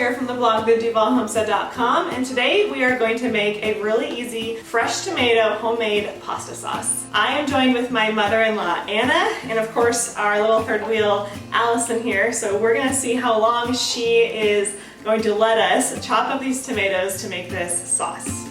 here from the blog theduvallhomestead.com, and today we are going to make a really easy fresh tomato homemade pasta sauce. I am joined with my mother-in-law Anna and of course our little third wheel Allison here, so we're going to see how long she is going to let us chop up these tomatoes to make this sauce.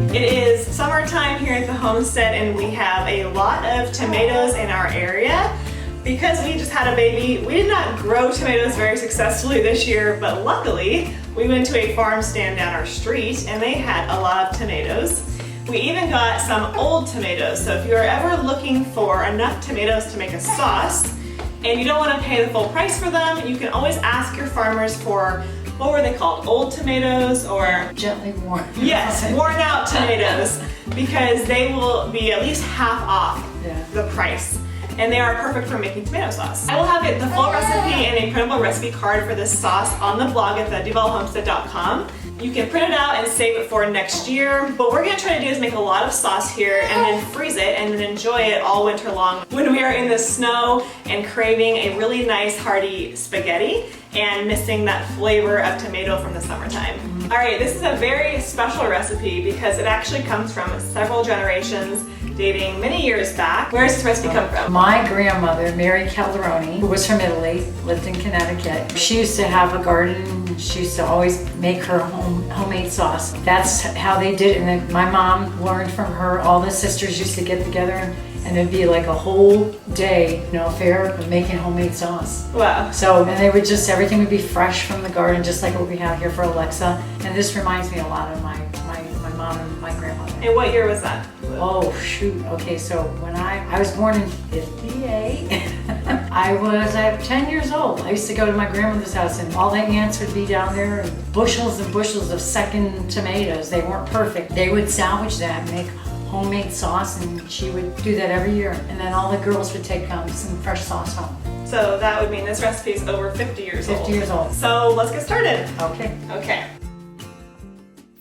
It is summertime here at the homestead and we have a lot of tomatoes in our area. Because we just had a baby, we did not grow tomatoes very successfully this year, but luckily we went to a farm stand down our street and they had a lot of tomatoes. We even got some old tomatoes, so if you're ever looking for enough tomatoes to make a sauce and you don't want to pay the full price for them, you can always ask your farmers for, what were they called? Old tomatoes or? Gently worn. Yes, worn out tomatoes, because they will be at least half off the price. And they are perfect for making tomato sauce. I will have the full recipe and a printable recipe card for this sauce on the blog at theduvallhomestead.com. You can print it out and save it for next year. But what we're gonna try to do is make a lot of sauce here and then freeze it and then enjoy it all winter long when we are in the snow and craving a really nice hearty spaghetti and missing that flavor of tomato from the summertime. All right, this is a very special recipe because it actually comes from several generations dating many years back. Where does this recipe come from? My grandmother, Mary Calderoni, who was from Italy, lived in Connecticut. She used to have a garden. She used to always make her homemade sauce. That's how they did it. And then my mom learned from her. All the sisters used to get together and it'd be like a whole day, affair of making homemade sauce. Wow. So, and they would just, everything would be fresh from the garden, just like what we have here for Alexa. And this reminds me a lot of my mom and my grandmother. And what year was that? Oh shoot, okay, so when I was born in 58, I was 10 years old. I used to go to my grandmother's house and all the aunts would be down there and bushels of second tomatoes. They weren't perfect. They would salvage that and make homemade sauce, and she would do that every year. And then all the girls would take some fresh sauce home. So that would mean this recipe is over 50 years old. 50 years old. So let's get started. Okay. Okay.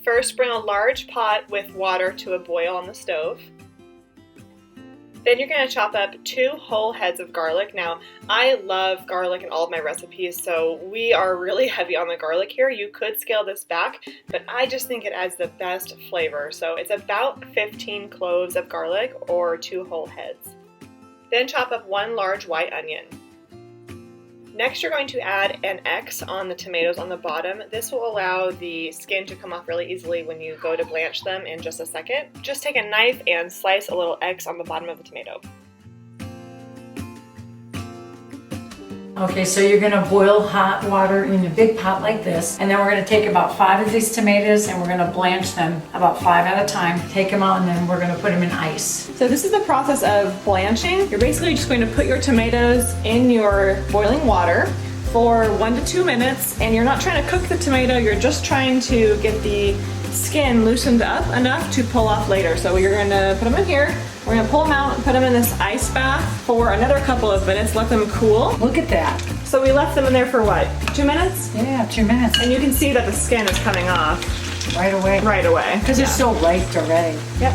First, bring a large pot with water to a boil on the stove. Then you're going to chop up 2 whole heads of garlic. Now, I love garlic in all of my recipes, so we are really heavy on the garlic here. You could scale this back, but I just think it adds the best flavor. So it's about 15 cloves of garlic or 2 whole heads. Then chop up 1 large white onion. Next, you're going to add an X on the tomatoes on the bottom. This will allow the skin to come off really easily when you go to blanch them in just a second. Just take a knife and slice a little X on the bottom of the tomato. Okay, so you're gonna boil hot water in a big pot like this, and then we're gonna take about 5 of these tomatoes and we're gonna blanch them about 5 at a time. Take them out and then we're gonna put them in ice. So this is the process of blanching. You're basically just going to put your tomatoes in your boiling water for 1 to 2 minutes, and you're not trying to cook the tomato, you're just trying to get the skin loosened up enough to pull off later. So you're gonna put them in here, we're gonna pull them out and put them in this ice bath for another couple of minutes, let them cool. Look at that. So we left them in there for what, 2 minutes? Yeah, 2 minutes. And you can see that the skin is coming off. Right away. Right away. Because it's so ripe already. Yep.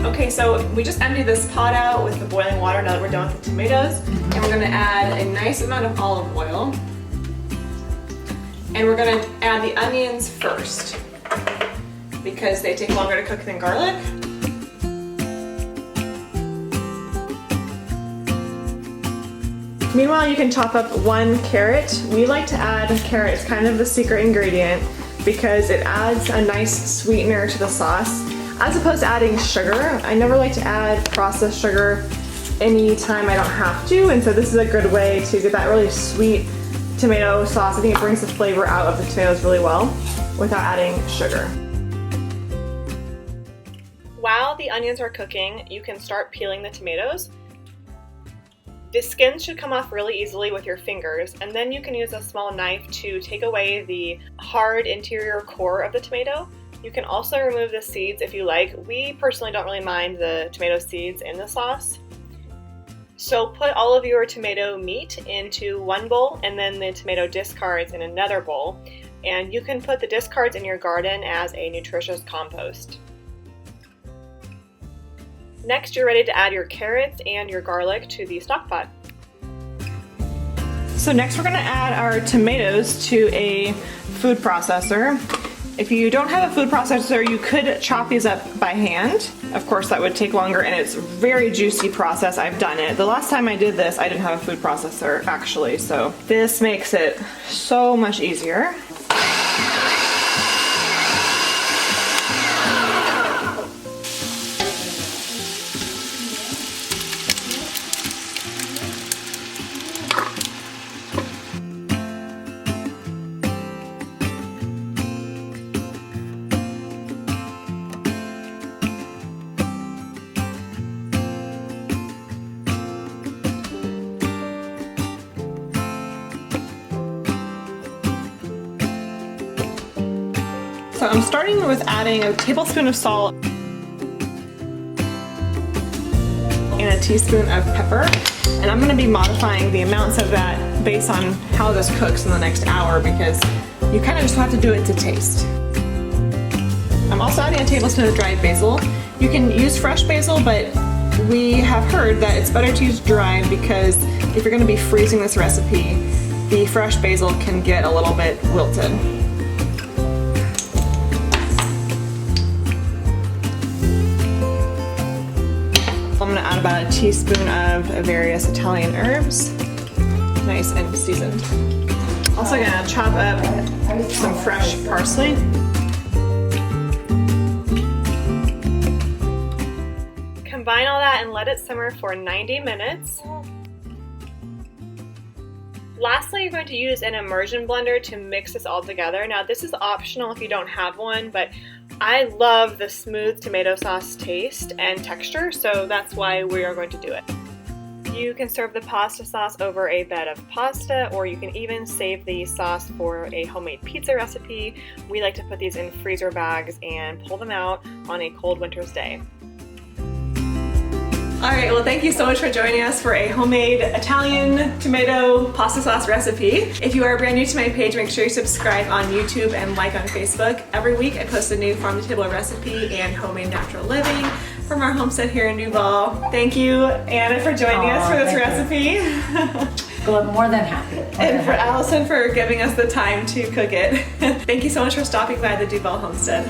Okay, so we just emptied this pot out with the boiling water now that we're done with the tomatoes. And we're gonna add a nice amount of olive oil. And we're gonna add the onions first because they take longer to cook than garlic. Meanwhile, you can chop up 1 carrot. We like to add carrot, it's kind of the secret ingredient because it adds a nice sweetener to the sauce. As opposed to adding sugar, I never like to add processed sugar anytime I don't have to, and so this is a good way to get that really sweet tomato sauce. I think it brings the flavor out of the tomatoes really well without adding sugar. While the onions are cooking, you can start peeling the tomatoes. The skins should come off really easily with your fingers, and then you can use a small knife to take away the hard interior core of the tomato. You can also remove the seeds if you like. We personally don't really mind the tomato seeds in the sauce. So put all of your tomato meat into one bowl and then the tomato discards in another bowl. And you can put the discards in your garden as a nutritious compost. Next, you're ready to add your carrots and your garlic to the stock pot. So next we're going to add our tomatoes to a food processor. If you don't have a food processor, you could chop these up by hand. Of course, that would take longer, and it's a very juicy process. I've done it. The last time I did this, I didn't have a food processor actually, so this makes it so much easier. So I'm starting with adding a tablespoon of salt and a teaspoon of pepper. And I'm going to be modifying the amounts of that based on how this cooks in the next hour, because you kind of just have to do it to taste. I'm also adding a tablespoon of dried basil. You can use fresh basil, but we have heard that it's better to use dried because if you're going to be freezing this recipe, the fresh basil can get a little bit wilted. I'm going to add about a teaspoon of various Italian herbs, nice and seasoned. Also going to chop up some fresh parsley. Combine all that and let it simmer for 90 minutes. Lastly, you're going to use an immersion blender to mix this all together. Now this is optional if you don't have one, but I love the smooth tomato sauce taste and texture, so that's why we are going to do it. You can serve the pasta sauce over a bed of pasta, or you can even save the sauce for a homemade pizza recipe. We like to put these in freezer bags and pull them out on a cold winter's day. Alright, well thank you so much for joining us for a homemade Italian tomato pasta sauce recipe. If you are brand new to my page, make sure you subscribe on YouTube and like on Facebook. Every week I post a new farm-to-table recipe and homemade natural living from our homestead here in Duvall. Thank you, Anna, for joining us for this recipe. Well, I'm more than happy. And for Allison for giving us the time to cook it. Thank you so much for stopping by the Duvall Homestead.